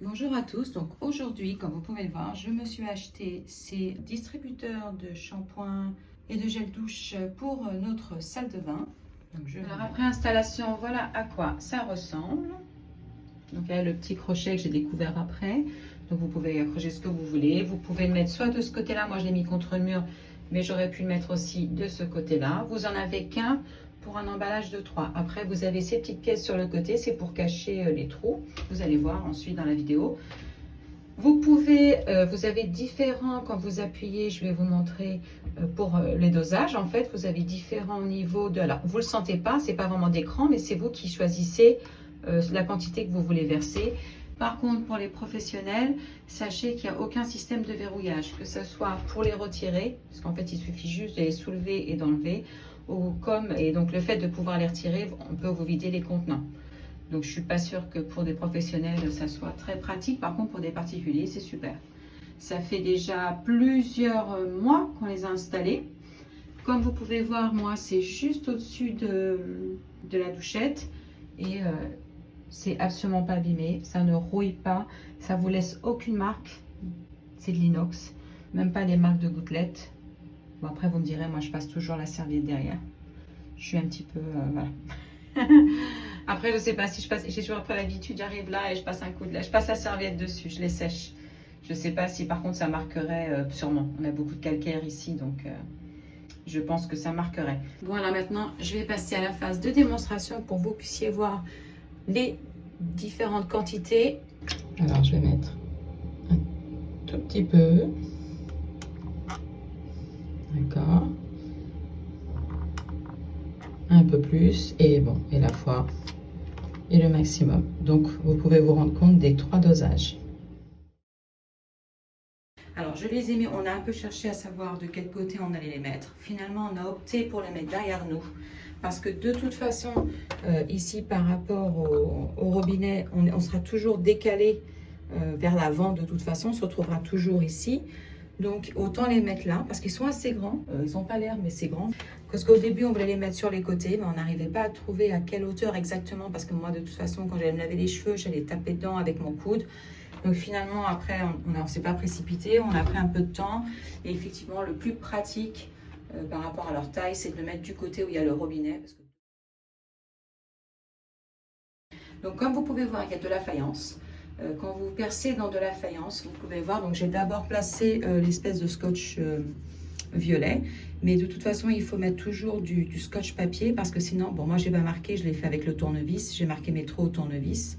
Bonjour à tous, donc aujourd'hui, comme vous pouvez le voir, je me suis acheté ces distributeurs de shampoing et de gel douche pour notre salle de bain. Alors après installation, voilà à quoi ça ressemble. Donc il y a le petit crochet que j'ai découvert après. Donc vous pouvez accrocher ce que vous voulez. Vous pouvez le mettre soit de ce côté-là, moi je l'ai mis contre le mur, mais j'aurais pu le mettre aussi de ce côté-là. Vous en avez qu'un pour un emballage de 3. Après vous avez ces petites pièces sur le côté, c'est pour cacher les trous. Vous allez voir ensuite dans la vidéo. Vous pouvez, vous avez différents, quand vous appuyez, je vais vous montrer pour les dosages. En fait, vous avez différents niveaux de... Alors, vous ne le sentez pas, c'est pas vraiment d'écran, mais c'est vous qui choisissez la quantité que vous voulez verser. Par contre, pour les professionnels, sachez qu'il n'y a aucun système de verrouillage, que ce soit pour les retirer, parce qu'en fait, il suffit juste de les soulever et d'enlever, ou comme, et donc le fait de pouvoir les retirer, on peut vous vider les contenants. Donc, je ne suis pas sûre que pour des professionnels, ça soit très pratique. Par contre, pour des particuliers, c'est super. Ça fait déjà plusieurs mois qu'on les a installés. Comme vous pouvez voir, moi, c'est juste au-dessus de la douchette. Et c'est absolument pas abîmé. Ça ne rouille pas. Ça vous laisse aucune marque. C'est de l'inox. Même pas les marques de gouttelettes. Bon, après, vous me direz, moi, je passe toujours la serviette derrière. Je suis un petit peu... voilà. Après, je sais pas si je passe, j'ai toujours pas l'habitude, j'arrive là et je passe un coup de là, je passe la serviette dessus, je les sèche. Je sais pas si par contre ça marquerait, sûrement. On a beaucoup de calcaire ici, donc je pense que ça marquerait. Voilà, maintenant je vais passer à la phase de démonstration pour que vous puissiez voir les différentes quantités. Alors je vais mettre un tout petit peu. D'accord. Un peu plus et bon, et la fois et le maximum. Donc vous pouvez vous rendre compte des 3 dosages. Alors je les ai mis, on a un peu cherché à savoir de quel côté on allait les mettre. Finalement on a opté pour les mettre derrière nous parce que de toute façon ici par rapport au robinet on sera toujours décalé vers l'avant. De toute façon on se retrouvera toujours ici. Donc autant les mettre là parce qu'ils sont assez grands, ils n'ont pas l'air mais c'est grand. Parce qu'au début on voulait les mettre sur les côtés mais on n'arrivait pas à trouver à quelle hauteur exactement parce que moi de toute façon quand j'allais me laver les cheveux j'allais taper dedans avec mon coude. Donc finalement après on ne s'est pas précipité, on a pris un peu de temps et effectivement le plus pratique par rapport à leur taille c'est de le mettre du côté où il y a le robinet. Parce que... Donc comme vous pouvez voir il y a de la faïence. Quand vous percez dans de la faïence, vous pouvez voir, donc j'ai d'abord placé l'espèce de scotch violet, mais de toute façon il faut mettre toujours du scotch papier parce que sinon, bon moi j'ai pas marqué, je l'ai fait avec le tournevis, j'ai marqué mes trous au tournevis,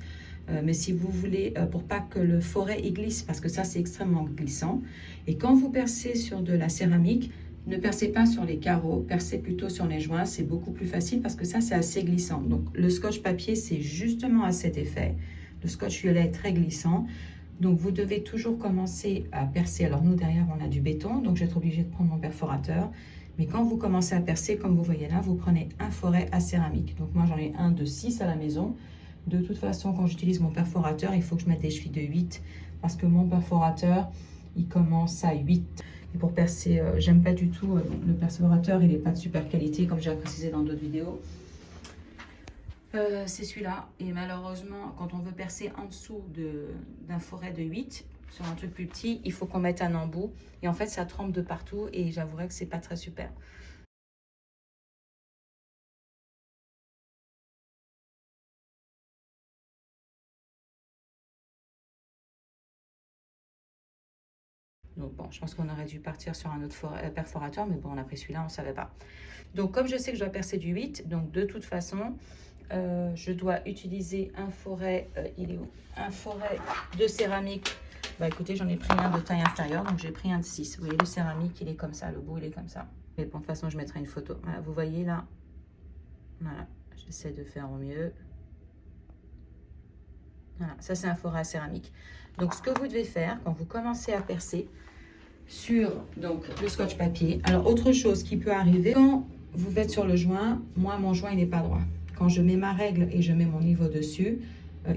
mais si vous voulez, pour pas que le forêt y glisse, parce que ça c'est extrêmement glissant, et quand vous percez sur de la céramique, ne percez pas sur les carreaux, percez plutôt sur les joints, c'est beaucoup plus facile parce que ça c'est assez glissant. Donc le scotch papier c'est justement à cet effet. Le scotch violet est très glissant. Donc, vous devez toujours commencer à percer. Alors, nous, derrière, on a du béton. Donc, je vais être obligée de prendre mon perforateur. Mais quand vous commencez à percer, comme vous voyez là, vous prenez un forêt à céramique. Donc, moi, j'en ai un de 6 à la maison. De toute façon, quand j'utilise mon perforateur, il faut que je mette des chevilles de 8. Parce que mon perforateur, il commence à 8. Et pour percer, j'aime pas du tout. Le perforateur, il n'est pas de super qualité, comme j'ai précisé dans d'autres vidéos. C'est celui-là et malheureusement quand on veut percer en dessous d'un forêt de 8 sur un truc plus petit il faut qu'on mette un embout et en fait ça trempe de partout et j'avouerai que c'est pas très super. Donc bon, je pense qu'on aurait dû partir sur un autre perforateur, mais bon, on a pris celui-là, on ne savait pas. Donc comme je sais que je dois percer du 8, donc de toute façon, je dois utiliser un forêt, il est où? Un forêt de céramique. Bah écoutez, j'en ai pris un de taille inférieure, donc j'ai pris un de 6. Vous voyez, le céramique, il est comme ça, le bout, il est comme ça. Mais bon, de toute façon, je mettrai une photo. Voilà, vous voyez là. Voilà, j'essaie de faire au mieux. Voilà, ça c'est un forêt à céramique. Donc ce que vous devez faire quand vous commencez à percer sur donc, le scotch papier. Alors autre chose qui peut arriver, quand vous faites sur le joint, moi mon joint il n'est pas droit. Quand je mets ma règle et je mets mon niveau dessus,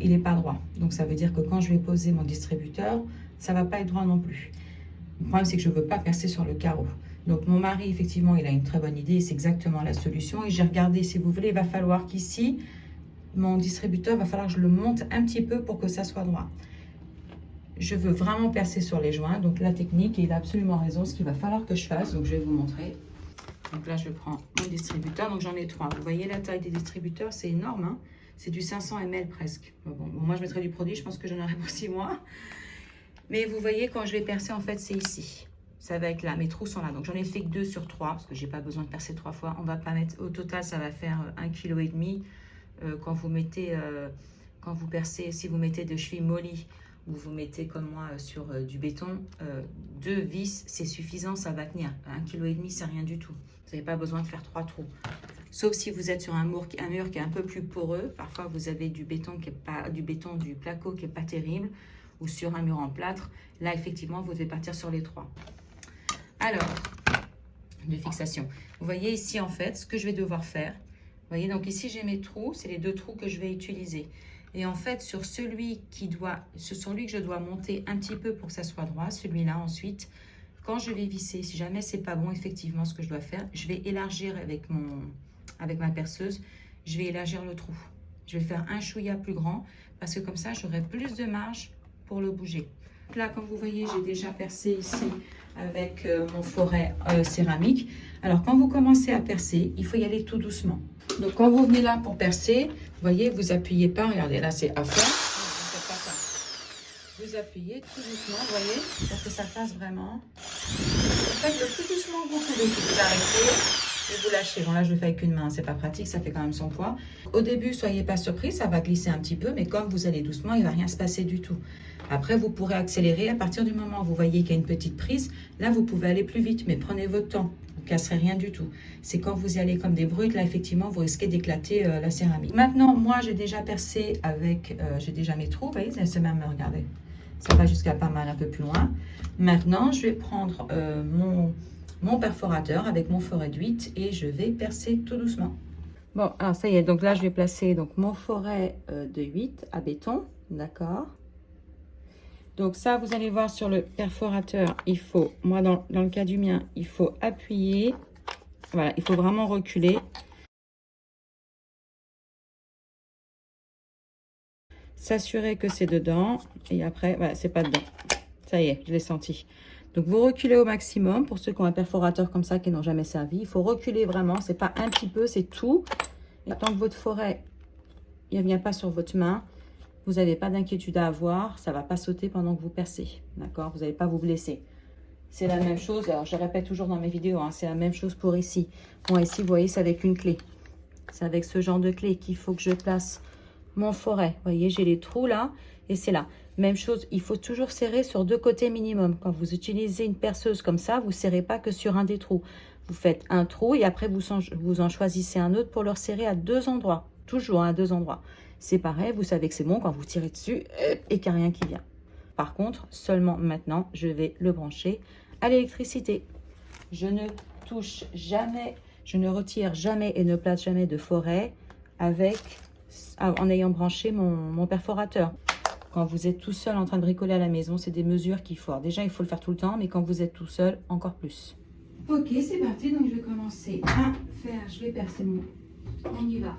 il n'est pas droit. Donc ça veut dire que quand je vais poser mon distributeur, ça ne va pas être droit non plus. Le problème c'est que je ne veux pas percer sur le carreau. Donc mon mari effectivement il a une très bonne idée, c'est exactement la solution. Et j'ai regardé, si vous voulez, il va falloir qu'ici, mon distributeur, il va falloir que je le monte un petit peu pour que ça soit droit. je veux vraiment percer sur les joints. Donc la technique, et il a absolument raison, ce qu'il va falloir que je fasse. Donc je vais vous montrer. Donc là, je prends mon distributeur. Donc j'en ai 3. Vous voyez la taille des distributeurs, c'est énorme. Hein, c'est du 500 ml presque. Bon, moi, je mettrai du produit. Je pense que j'en aurai pour 6 mois. Mais vous voyez, quand je vais percer, en fait, c'est ici. Ça va être là. Mes trous sont là. Donc j'en ai fait que 2 sur 3 parce que j'ai pas besoin de percer 3 fois. On va pas mettre... Au total, ça va faire 1,5 kg quand vous mettez... quand vous percez, si vous mettez de chevilles mollies ou vous mettez comme moi sur du béton, 2 vis, c'est suffisant, ça va tenir. 1,5 kg, c'est rien du tout. Vous n'avez pas besoin de faire 3 trous. Sauf si vous êtes sur un mur qui est un peu plus poreux. Parfois, vous avez du béton, du placo qui n'est pas terrible, ou sur un mur en plâtre. Là, effectivement, vous devez partir sur les 3. Alors, de fixation. Vous voyez ici, en fait, ce que je vais devoir faire. Vous voyez, donc ici, j'ai mes trous. C'est les 2 trous que je vais utiliser. Et en fait, sur celui que je dois monter un petit peu pour que ça soit droit, celui-là ensuite, quand je vais visser, si jamais c'est pas bon, effectivement, ce que je dois faire, je vais élargir avec ma perceuse, je vais élargir le trou. Je vais faire un chouïa plus grand parce que comme ça, j'aurai plus de marge pour le bouger. Là, comme vous voyez, j'ai déjà percé ici avec mon foret céramique. Alors, quand vous commencez à percer, il faut y aller tout doucement. Donc, quand vous venez là pour percer, vous voyez, vous appuyez pas. Regardez, là, c'est à fond. Vous appuyez tout doucement, vous voyez, pour que ça fasse vraiment. En fait, le plus doucement que vous pouvez, vous arrêtez et vous lâchez. Bon, là, je le fais avec une main, c'est pas pratique, ça fait quand même son poids. Au début, soyez pas surpris, ça va glisser un petit peu, mais comme vous allez doucement, il va rien se passer du tout. Après, vous pourrez accélérer à partir du moment où vous voyez qu'il y a une petite prise. Là, vous pouvez aller plus vite, mais prenez votre temps. Vous ne casserez rien du tout. C'est quand vous y allez comme des brutes, là, effectivement, vous risquez d'éclater la céramique. Maintenant, moi, j'ai déjà percé avec... j'ai déjà mes trous, vous voyez, c'est même, regardez. Ça va jusqu'à pas mal, un peu plus loin. Maintenant, je vais prendre mon perforateur avec mon foret de 8 et je vais percer tout doucement. Bon, alors ça y est, donc là, je vais placer donc, mon foret de 8 à béton, d'accord. Donc ça, vous allez voir sur le perforateur, il faut, moi dans le cas du mien, il faut appuyer. Voilà, il faut vraiment reculer. S'assurer que c'est dedans. Et après, voilà, c'est pas dedans. Ça y est, je l'ai senti. Donc vous reculez au maximum. Pour ceux qui ont un perforateur comme ça, qui n'ont jamais servi, il faut reculer vraiment. C'est pas un petit peu, c'est tout. Et tant que votre foret, il ne vient pas sur votre main, vous n'avez pas d'inquiétude à avoir, ça ne va pas sauter pendant que vous percez, d'accord? Vous n'allez pas vous blesser. C'est la même chose, alors je répète toujours dans mes vidéos, hein, c'est la même chose pour ici. Moi ici, vous voyez, c'est avec une clé. C'est avec ce genre de clé qu'il faut que je place mon foret. Vous voyez, j'ai les trous là, et c'est là. Même chose, il faut toujours serrer sur 2 côtés minimum. Quand vous utilisez une perceuse comme ça, vous ne serrez pas que sur un des trous. Vous faites un trou et après vous en choisissez un autre pour le resserrer à 2 endroits. Toujours à 2 endroits. C'est pareil, vous savez que c'est bon quand vous tirez dessus et qu'il n'y a rien qui vient. Par contre, seulement maintenant, je vais le brancher à l'électricité. Je ne touche jamais, je ne retire jamais et ne place jamais de foret en ayant branché mon perforateur. Quand vous êtes tout seul en train de bricoler à la maison, c'est des mesures qu'il faut. Alors déjà, il faut le faire tout le temps, mais quand vous êtes tout seul, encore plus. Ok, c'est parti. Donc, je vais commencer à faire, je vais percer mon... On y va.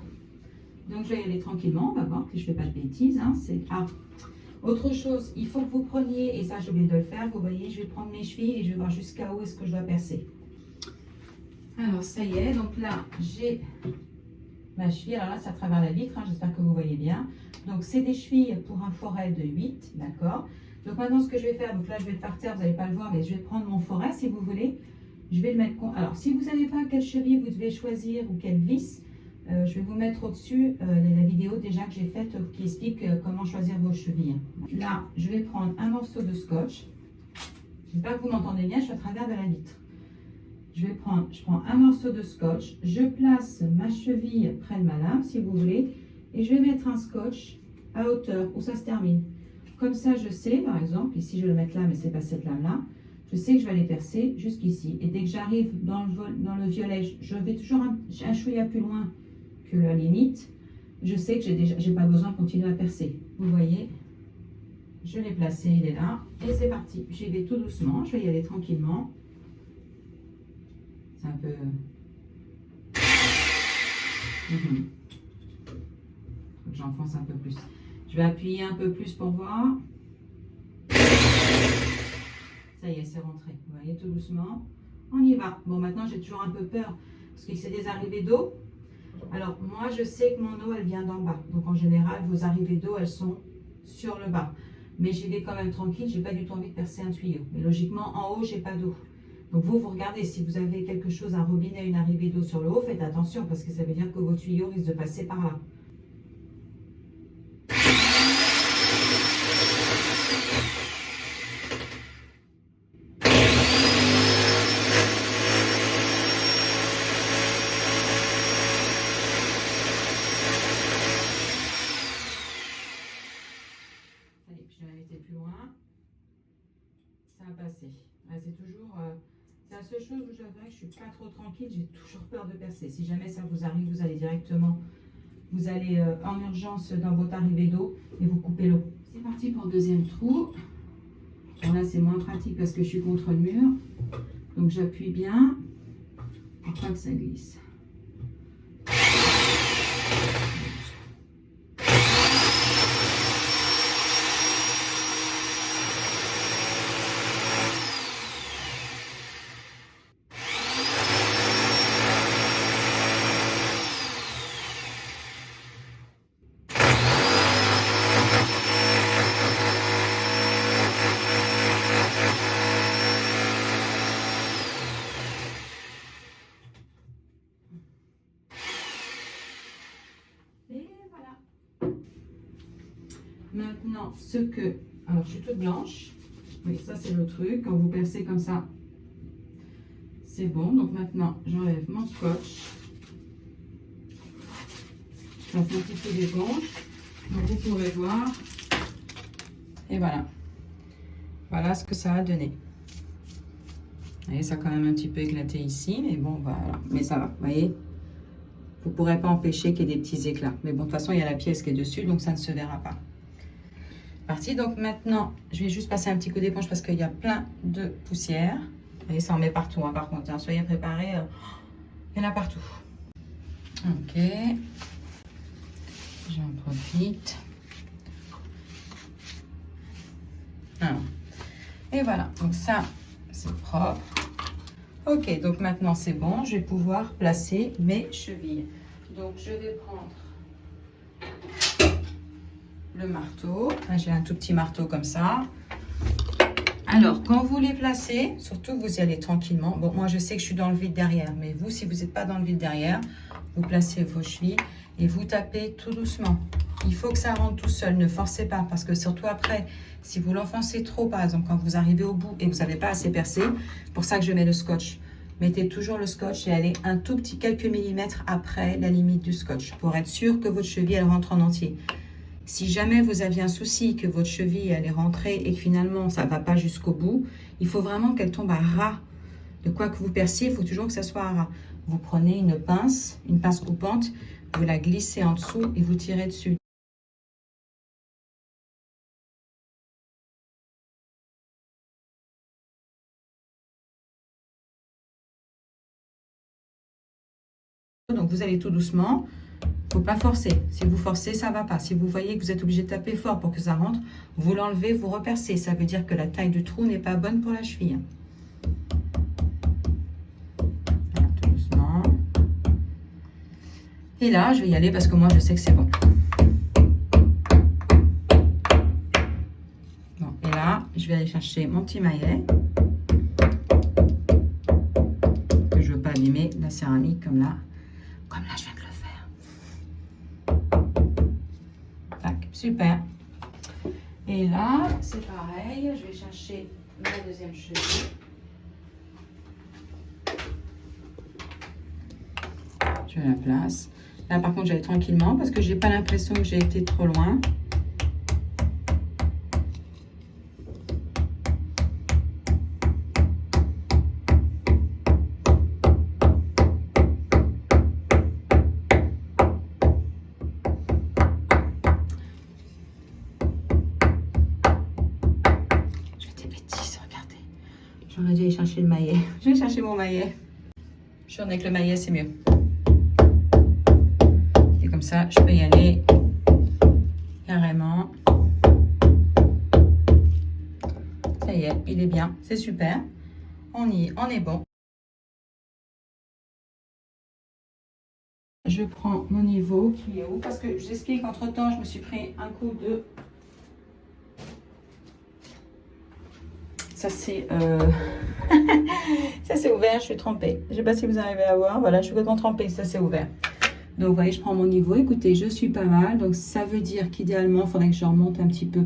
Donc, je vais y aller tranquillement. On va voir que je ne fais pas de bêtises. Hein. Autre chose, il faut que vous preniez, et ça, j'ai oublié de le faire. Vous voyez, je vais prendre mes chevilles et je vais voir jusqu'à où est-ce que je dois percer. Alors, ça y est. Donc là, j'ai ma cheville. Alors là, c'est à travers la vitre. Hein. J'espère que vous voyez bien. Donc, c'est des chevilles pour un foret de 8. D'accord. Donc, maintenant, ce que je vais faire, donc là, je vais partir. Vous n'allez pas le voir, mais je vais prendre mon foret, si vous voulez. Je vais le mettre... Alors, si vous ne savez pas quelle cheville vous devez choisir ou quelle vis, je vais vous mettre au-dessus la vidéo déjà que j'ai faite qui explique comment choisir vos chevilles. Là, je vais prendre un morceau de scotch. J'espère que vous m'entendez bien, je suis à travers de la vitre. Je prends un morceau de scotch, je place ma cheville près de ma lame, si vous voulez, et je vais mettre un scotch à hauteur où ça se termine. Comme ça, je sais, par exemple, ici je vais le mettre là, mais c'est pas cette lame-là, je sais que je vais aller percer jusqu'ici. Et dès que j'arrive dans le violet, je vais toujours un chouïa plus loin que la limite, je sais que j'ai pas besoin de continuer à percer. Vous voyez, je l'ai placé, il est là, et c'est parti. J'y vais tout doucement, je vais y aller tranquillement. C'est un peu... J'enfonce un peu plus. Je vais appuyer un peu plus pour voir. est, c'est rentré. Vous voyez, tout doucement. On y va. Bon, maintenant, j'ai toujours un peu peur parce que c'est des arrivées d'eau. Alors, moi, je sais que mon eau, elle vient d'en bas. Donc, en général, vos arrivées d'eau, elles sont sur le bas. Mais j'y vais quand même tranquille. J'ai pas du tout envie de percer un tuyau. Mais logiquement, en haut, j'ai pas d'eau. Donc, vous regardez. Si vous avez quelque chose, un robinet, une arrivée d'eau sur le haut, faites attention parce que ça veut dire que vos tuyaux risquent de passer par là. Je vais la mettre plus loin. Ça a passé. C'est toujours... c'est la seule chose où j'avoue que je suis pas trop tranquille. J'ai toujours peur de percer. Si jamais ça vous arrive, vous allez directement... Vous allez en urgence dans votre arrivée d'eau et vous coupez l'eau. C'est parti pour le deuxième trou. Bon, là, c'est moins pratique parce que je suis contre le mur. Donc, j'appuie bien pour pas que ça glisse. Maintenant, alors je suis toute blanche. Oui, ça c'est le truc. Quand vous percez comme ça, c'est bon. Donc maintenant, j'enlève mon scotch. Ça fait un petit peu d'éponge. Donc vous pourrez voir. Et voilà. Voilà ce que ça a donné. Vous voyez, ça a quand même un petit peu éclaté ici. Mais bon, voilà. Mais ça va, vous voyez. Vous ne pourrez pas empêcher qu'il y ait des petits éclats. Mais bon, de toute façon, il y a la pièce qui est dessus, donc ça ne se verra pas. Parti. Donc maintenant, je vais juste passer un petit coup d'éponge parce qu'il y a plein de poussière. Vous voyez, ça en met partout, hein, par contre. Hein, soyez préparés. Il y en a partout. Ok. J'en profite. Alors. Et voilà. Donc ça, c'est propre. Ok. Donc maintenant, c'est bon. Je vais pouvoir placer mes chevilles. Donc, je vais prendre le marteau. J'ai un tout petit marteau comme ça. Alors, quand vous les placez, surtout vous y allez tranquillement. Bon, moi je sais que je suis dans le vide derrière, mais vous, si vous n'êtes pas dans le vide derrière, vous placez vos chevilles et vous tapez tout doucement. Il faut que ça rentre tout seul, ne forcez pas, parce que surtout après, si vous l'enfoncez trop, par exemple, quand vous arrivez au bout et que vous n'avez pas assez percé, pour ça que je mets le scotch. Mettez toujours le scotch et allez un tout petit quelques millimètres après la limite du scotch, pour être sûr que votre cheville, elle rentre en entier. Si jamais vous aviez un souci, que votre cheville elle est rentrée et que finalement ça ne va pas jusqu'au bout, il faut vraiment qu'elle tombe à ras. De quoi que vous perciez, il faut toujours que ça soit à ras. Vous prenez une pince coupante, vous la glissez en dessous et vous tirez dessus. Donc vous allez tout doucement. Il ne faut pas forcer. Si vous forcez, ça ne va pas. Si vous voyez que vous êtes obligé de taper fort pour que ça rentre, vous l'enlevez, vous repercez. Ça veut dire que la taille du trou n'est pas bonne pour la cheville. Voilà, tout doucement. Et là, je vais y aller parce que moi, je sais que c'est bon. Bon, et là, je vais aller chercher mon petit maillet. Que je ne veux pas abîmer la céramique comme là. Comme là, je viens de le faire. Super. Et là, c'est pareil. Je vais chercher ma deuxième cheville. Je la place. Là, par contre, j'allais tranquillement parce que j'ai pas l'impression que j'ai été trop loin. J'aurais dû aller chercher le maillet. Je vais chercher mon maillet. Je suis avec le maillet, c'est mieux. Et comme ça, je peux y aller carrément. Ça y y est, il est bien, c'est super. On est bon. Je prends mon niveau qui est où? Parce que je vous explique, entre temps, je me suis pris un coup de... Ça c'est ça c'est ouvert, je suis trempée. Je ne sais pas si vous arrivez à voir. Voilà, je suis complètement trempée, ça c'est ouvert. Donc vous voyez, je prends mon niveau. Écoutez, je suis pas mal. Donc ça veut dire qu'idéalement, il faudrait que je remonte un petit peu.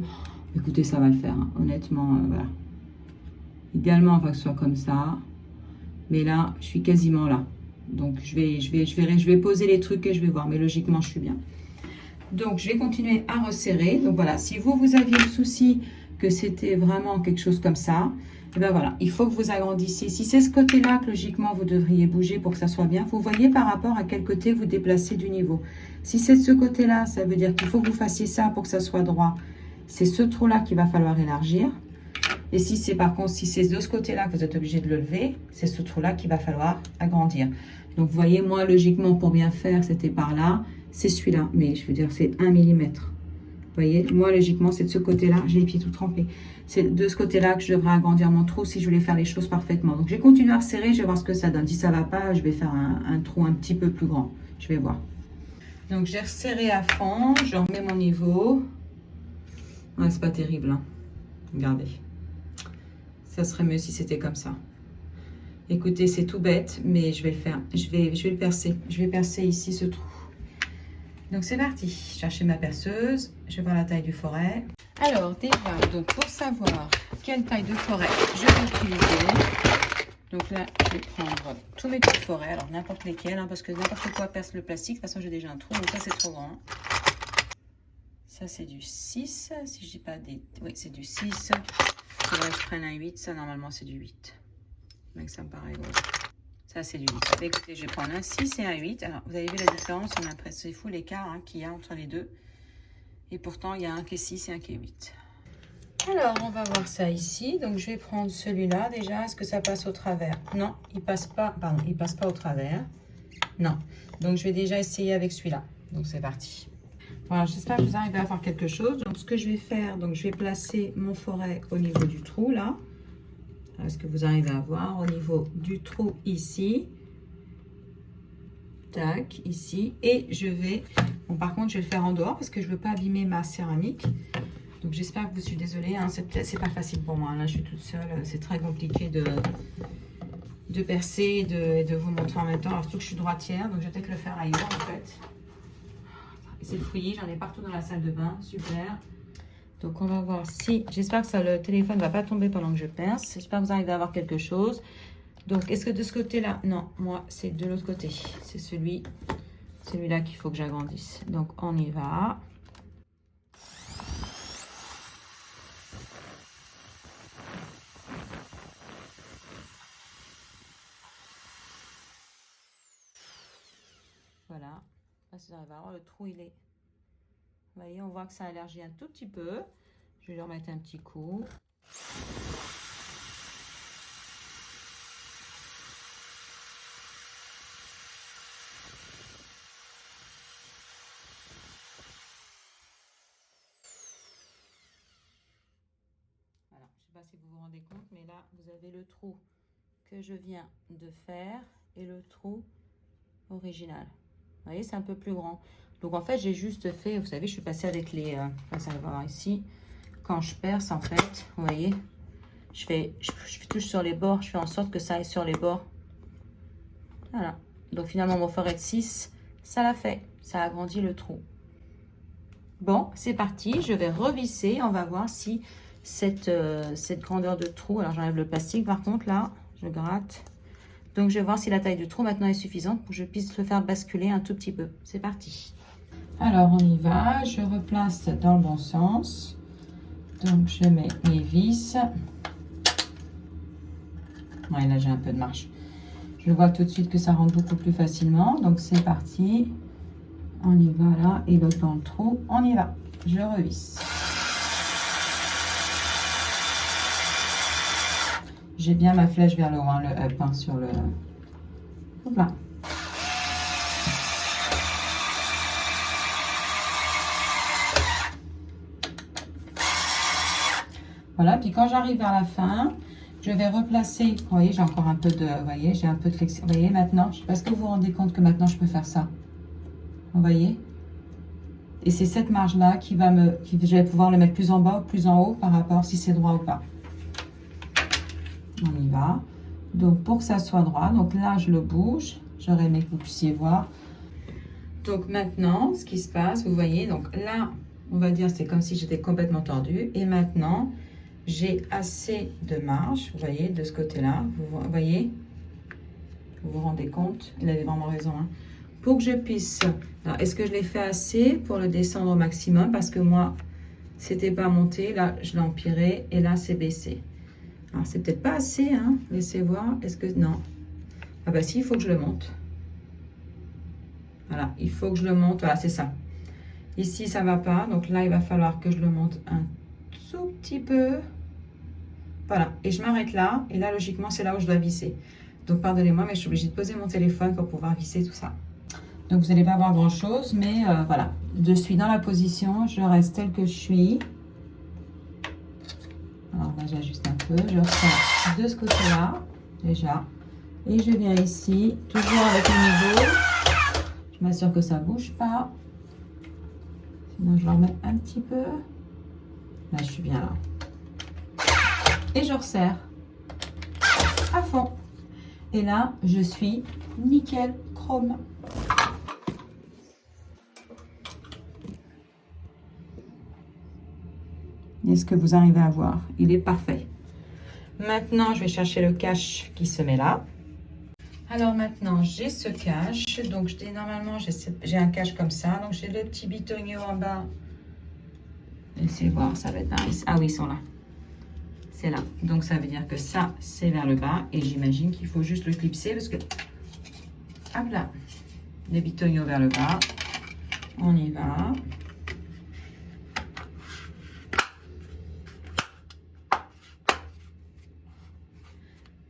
Écoutez, ça va le faire, hein. Honnêtement, voilà. Idéalement, on va que ce soit comme ça. Mais là, je suis quasiment là. Donc je vais poser les trucs et je vais voir. Mais logiquement, je suis bien. Donc je vais continuer à resserrer. Donc voilà, si vous aviez le souci que c'était vraiment quelque chose comme ça, et ben voilà, il faut que vous agrandissiez. Si c'est ce côté-là que logiquement vous devriez bouger pour que ça soit bien, vous voyez par rapport à quel côté vous déplacez du niveau. Si c'est de ce côté-là, ça veut dire qu'il faut que vous fassiez ça pour que ça soit droit. C'est ce trou-là qu'il va falloir élargir. Et si c'est par contre, si c'est de ce côté-là que vous êtes obligé de le lever, c'est ce trou-là qu'il va falloir agrandir. Donc vous voyez, moi logiquement pour bien faire, c'était par là. C'est celui-là, mais je veux dire, c'est 1 mm. Vous voyez, moi, logiquement, c'est de ce côté-là. J'ai les pieds tout trempés. C'est de ce côté-là que je devrais agrandir mon trou si je voulais faire les choses parfaitement. Donc, je vais continuer à resserrer. Je vais voir ce que ça donne. Si ça ne va pas, je vais faire un trou un petit peu plus grand. Je vais voir. Donc, j'ai resserré à fond. Je remets mon niveau. Ouais, c'est pas terrible, hein. Regardez. Ça serait mieux si c'était comme ça. Écoutez, c'est tout bête, mais je vais le faire. Je vais le percer. Je vais percer ici ce trou. Donc c'est parti, chercher ma perceuse, je vais voir la taille du forêt. Alors déjà, donc pour savoir quelle taille de forêt je vais utiliser, donc là je vais prendre tous mes petits forêts, alors n'importe lesquels, hein, parce que n'importe quoi perce le plastique, de toute façon j'ai déjà un trou, donc ça c'est trop grand. Ça c'est du 6, si je dis pas des... Oui c'est du 6, il faudrait que je prenne un 8, ça normalement c'est du 8. Donc ça me paraît gros. Ça, c'est du 8. Écoutez, je vais prendre un 6 et un 8. Alors, vous avez vu la différence? On a presque, c'est fou l'écart hein, qu'il y a entre les deux. Et pourtant, il y a un qui est 6 et un qui est 8. Alors, on va voir ça ici. Donc, je vais prendre celui-là. Déjà, est-ce que ça passe au travers? Non, il passe pas. Pardon, il passe pas au travers. Non. Donc, je vais déjà essayer avec celui-là. Donc, c'est parti. Voilà, j'espère que vous arrivez à voir quelque chose. Donc, ce que je vais faire, donc, je vais placer mon forêt au niveau du trou, là. Est-ce que vous arrivez à voir au niveau du trou ici? Tac, ici. Et je vais... Bon, par contre, je vais le faire en dehors parce que je ne veux pas abîmer ma céramique. Donc, j'espère que vous... Je suis désolée, hein, c'est pas facile pour moi. Là, je suis toute seule. C'est très compliqué de percer et de vous montrer en même temps. Alors, surtout que je suis droitière, donc je vais peut-être le faire ailleurs, en fait. Et c'est le fouillis. J'en ai partout dans la salle de bain. Super. Donc, on va voir si... J'espère que ça, le téléphone ne va pas tomber pendant que je perce. J'espère que vous arrivez à avoir quelque chose. Donc, est-ce que de ce côté-là... Non, moi, c'est de l'autre côté. C'est celui-là qu'il faut que j'agrandisse. Donc, on y va. Voilà. Là, si vous arrivez à voir, le trou, il est... Vous voyez, on voit que ça élargit un tout petit peu. Je vais lui remettre un petit coup. Voilà, je ne sais pas si vous vous rendez compte, mais là, vous avez le trou que je viens de faire et le trou original. Vous voyez, c'est un peu plus grand. Donc, en fait, j'ai juste fait, vous savez, je suis passée avec les... ça va voir ici. Quand je perce, en fait, vous voyez, je touche sur les bords, je fais en sorte que ça aille sur les bords. Voilà. Donc, finalement, mon forêt de 6, ça l'a fait. Ça a agrandi le trou. Bon, c'est parti. Je vais revisser. On va voir si cette grandeur de trou... Alors, j'enlève le plastique, par contre, là, je gratte. Donc, je vais voir si la taille du trou maintenant est suffisante pour que je puisse le faire basculer un tout petit peu. C'est parti. Alors, on y va. Je replace dans le bon sens. Donc, je mets mes vis. Ouais, là, j'ai un peu de marche. Je vois tout de suite que ça rentre beaucoup plus facilement. Donc, c'est parti. On y va là. Et l'autre dans le trou. On y va. Je revisse. J'ai bien ma flèche vers le haut, hein, le up hein, sur le... Hop là. Voilà, puis quand j'arrive vers la fin, je vais replacer. Vous voyez, j'ai encore un peu de... Vous voyez, j'ai un peu de flexion. Vous voyez, maintenant, je ne sais pas si vous vous rendez compte que maintenant, je peux faire ça. Vous voyez? Et c'est cette marge-là qui va je vais pouvoir le mettre plus en bas ou plus en haut par rapport si c'est droit ou pas. On y va. Donc, pour que ça soit droit, donc là, je le bouge. J'aurais aimé que vous puissiez voir. Donc, maintenant, ce qui se passe, vous voyez, donc là, on va dire, c'est comme si j'étais complètement tordue. Et maintenant, j'ai assez de marge, vous voyez, de ce côté-là. Vous voyez? Vous vous rendez compte? Il avait vraiment raison, hein. Pour que je puisse... Alors, est-ce que je l'ai fait assez pour le descendre au maximum? Parce que moi, c'était pas monté. Là, je l'ai empiré. Et là, c'est baissé. Alors, c'est peut-être pas assez, hein. Laissez voir. Est-ce que... Non. Ah bah si, il faut que je le monte. Voilà, il faut que je le monte. Voilà, c'est ça. Ici, ça va pas. Donc là, il va falloir que je le monte un tout petit peu. Voilà. Et je m'arrête là. Et là, logiquement, c'est là où je dois visser. Donc, pardonnez-moi, mais je suis obligée de poser mon téléphone pour pouvoir visser tout ça. Donc, vous n'allez pas voir grand-chose, mais voilà. Je suis dans la position. Je reste telle que je suis. Alors là, j'ajuste un peu. Je ressors de ce côté-là, déjà. Et je viens ici, toujours avec le niveau. Je m'assure que ça ne bouge pas. Sinon, je le remets un petit peu. Là, je suis bien là. Et je resserre à fond. Et là, je suis nickel chrome. Est-ce que vous arrivez à voir? Il est parfait. Maintenant, je vais chercher le cache qui se met là. Alors maintenant, j'ai ce cache. Donc, normalement, j'ai un cache comme ça. Donc, j'ai le petit bitonio en bas. Laissez voir, ça va être nice. Ah oui, ils sont là. C'est là. Donc, ça veut dire que ça, c'est vers le bas. Et j'imagine qu'il faut juste le clipser parce que... Hop là. Les bitonio vers le bas. On y va.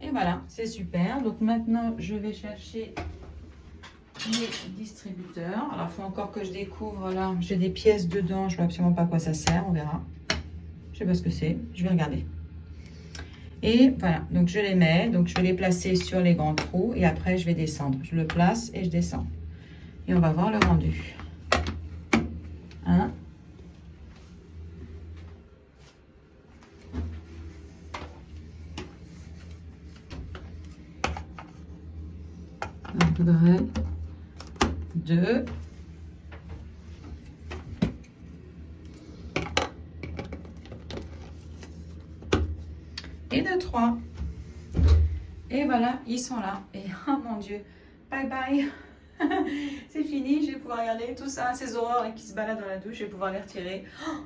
Et voilà, c'est super. Donc maintenant, je vais chercher les distributeurs. Alors, il faut encore que je découvre là. J'ai des pièces dedans. Je ne vois absolument pas à quoi ça sert. On verra. Je ne sais pas ce que c'est. Je vais regarder. Et voilà, donc je les mets. Donc, je vais les placer sur les grands trous. Et après, je vais descendre. Je le place et je descends. Et on va voir le rendu. Hein? Un vrai. 2. Et de 3. Et voilà, ils sont là. Et oh mon Dieu, bye bye. C'est fini, je vais pouvoir regarder tout ça, ces aurores qui se baladent dans la douche, je vais pouvoir les retirer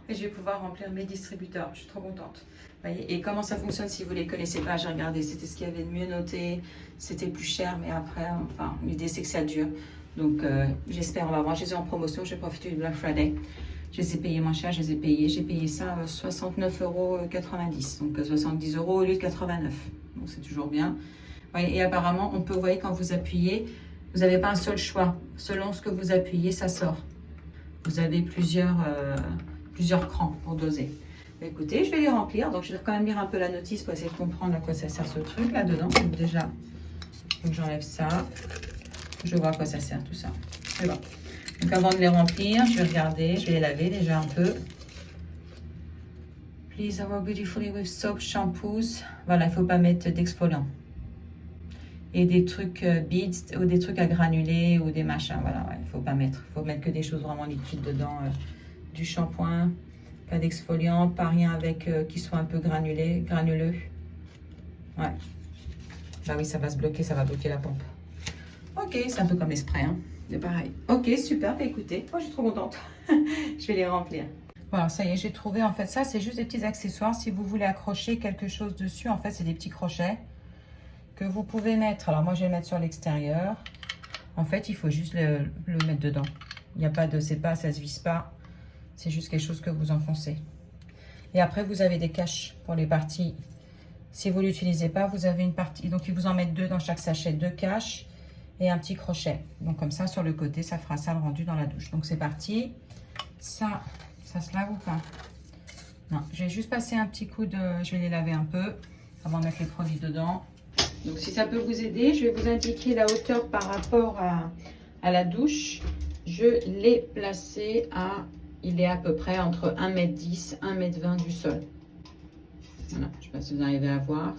et je vais pouvoir remplir mes distributeurs. Je suis trop contente. Voyez, et comment ça fonctionne si vous ne les connaissez pas? J'ai regardé, c'était ce qu'il y avait de mieux noté, c'était plus cher, mais après, enfin, l'idée c'est que ça dure. Donc j'espère, on va voir, je les ai en promotion, j'ai profité du Black Friday. Je les ai payés moins cher, je les ai payés. J'ai payé ça 69,90 €, donc 70 € au lieu de 89. Donc c'est toujours bien. Voyez, et apparemment, on peut, vous voyez, quand vous appuyez, vous n'avez pas un seul choix. Selon ce que vous appuyez, ça sort. Vous avez plusieurs crans pour doser. Écoutez, je vais les remplir. Donc, je vais quand même lire un peu la notice pour essayer de comprendre à quoi ça sert ce truc là-dedans. Donc, déjà, donc j'enlève ça. Je vois à quoi ça sert tout ça. C'est bon. Donc, avant de les remplir, je vais regarder. Je vais les laver déjà un peu. Please our beautifully with soap, shampoos. Voilà, il ne faut pas mettre d'exfoliant. Et des trucs beads ou des trucs à granulés ou des machins. Voilà, il ne faut pas mettre. Il faut mettre que des choses vraiment liquides dedans. Du shampoing, pas d'exfoliant, pas rien avec qui soit un peu granuleux. Ouais. Bah oui, ça va se bloquer, ça va bloquer la pompe. Ok, c'est un peu comme les sprays, hein. C'est pareil. Ok, super. Bah, écoutez, moi je suis trop contente. Je vais les remplir. Voilà, ça y est, j'ai trouvé. En fait, ça, c'est juste des petits accessoires. Si vous voulez accrocher quelque chose dessus, en fait, c'est des petits crochets que vous pouvez mettre. Alors moi je vais le mettre sur l'extérieur. En fait il faut juste le mettre dedans. Il n'y a pas de, c'est pas, ça se visse pas. C'est juste quelque chose que vous enfoncez. Et après vous avez des caches pour les parties. Si vous ne l'utilisez pas, vous avez une partie. Donc ils vous en mettent 2 dans chaque sachet, 2 caches et un petit crochet. Donc comme ça sur le côté, ça fera ça le rendu dans la douche. Donc c'est parti. Ça se lave ou pas? Non, je vais juste passer un petit coup de... Je vais les laver un peu avant de mettre les produits dedans. Donc si ça peut vous aider, je vais vous indiquer la hauteur par rapport à la douche. Je l'ai placé à... Il est à peu près entre 1,10 m, 1,20 m du sol. Voilà, je ne sais pas si vous arrivez à voir.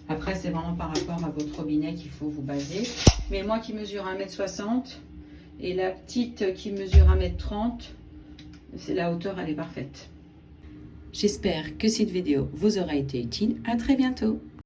Après, c'est vraiment par rapport à votre robinet qu'il faut vous baser. Mais moi qui mesure 1,60 m et la petite qui mesure 1,30 m, c'est la hauteur, elle est parfaite. J'espère que cette vidéo vous aura été utile. À très bientôt.